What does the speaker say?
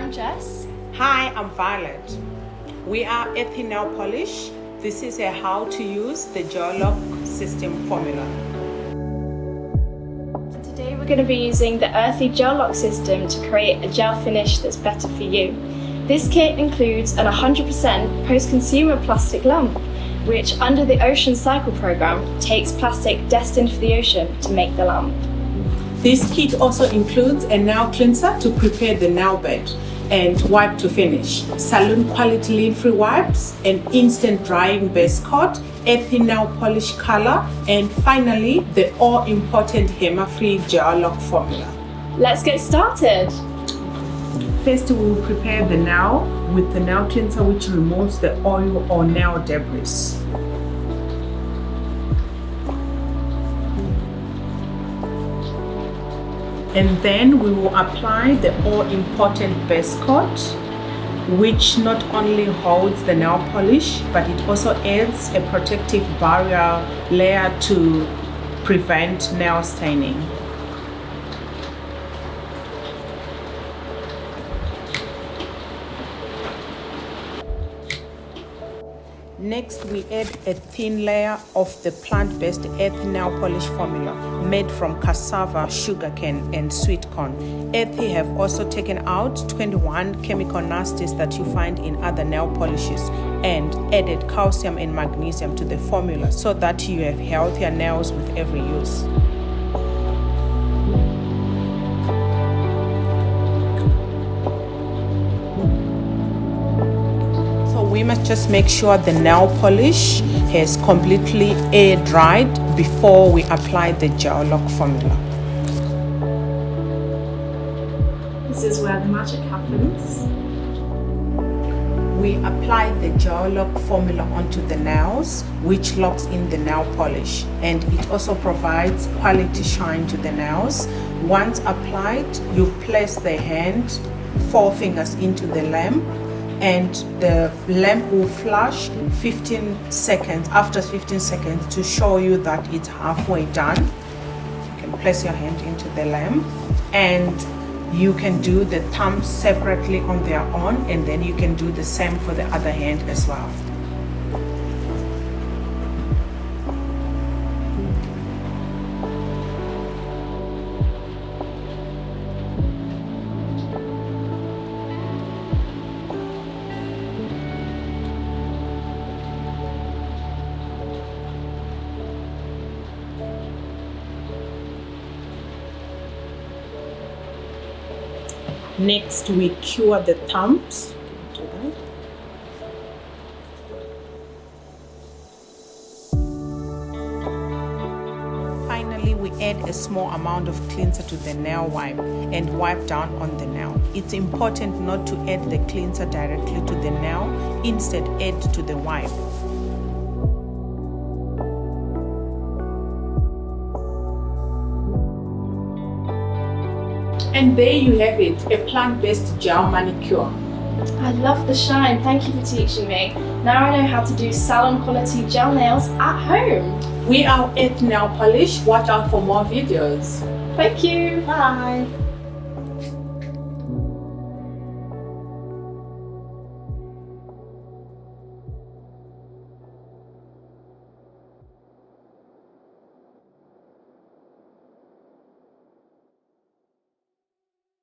I'm Jess. Hi, I'm Violet. We are Earthy Nail Polish. This is a how to use the gel lock system formula. So today we're going to be using the Earthy Gel Lock system to create a gel finish that's better for you. This kit includes an 100% post-consumer plastic lump, which under the Ocean Cycle program takes plastic destined for the ocean to make the lump. This kit also includes a nail cleanser to prepare the nail bed and wipe to finish, salon quality lint-free wipes, an instant drying base coat, Earthy nail polish color, and finally the all-important HEMA-free gel lock formula. Let's get started. First, we will prepare the nail with the nail cleanser, which removes the oil or nail debris. And then we will apply the all-important base coat, which not only holds the nail polish, but it also adds a protective barrier layer to prevent nail staining. Next, we add a thin layer of the plant-based Earthy nail polish formula made from cassava, sugarcane, and sweet corn. Earthy have also taken out 21 chemical nasties that you find in other nail polishes and added calcium and magnesium to the formula so that you have healthier nails with every use. We must just make sure the nail polish has completely air dried before we apply the gel lock formula. This is where the magic happens. We apply the gel lock formula onto the nails, which locks in the nail polish, and it also provides quality shine to the nails. Once applied, you place the hand, 4 fingers into the lamp, and the lamp will flash 15 seconds after 15 seconds to show you that it's halfway done. You can place your hand into the lamp, and you can do the thumbs separately on their own, and then you can do the same for the other hand as well. Next, we cure the thumbs. Finally, we add a small amount of cleanser to the nail wipe and wipe down on the nail. It's important not to add the cleanser directly to the nail, instead add to the wipe. And there you have it, a plant-based gel manicure. I love the shine, thank you for teaching me. Now I know how to do salon quality gel nails at home. We are Earthy Nail Polish. Watch out for more videos. Thank you, bye.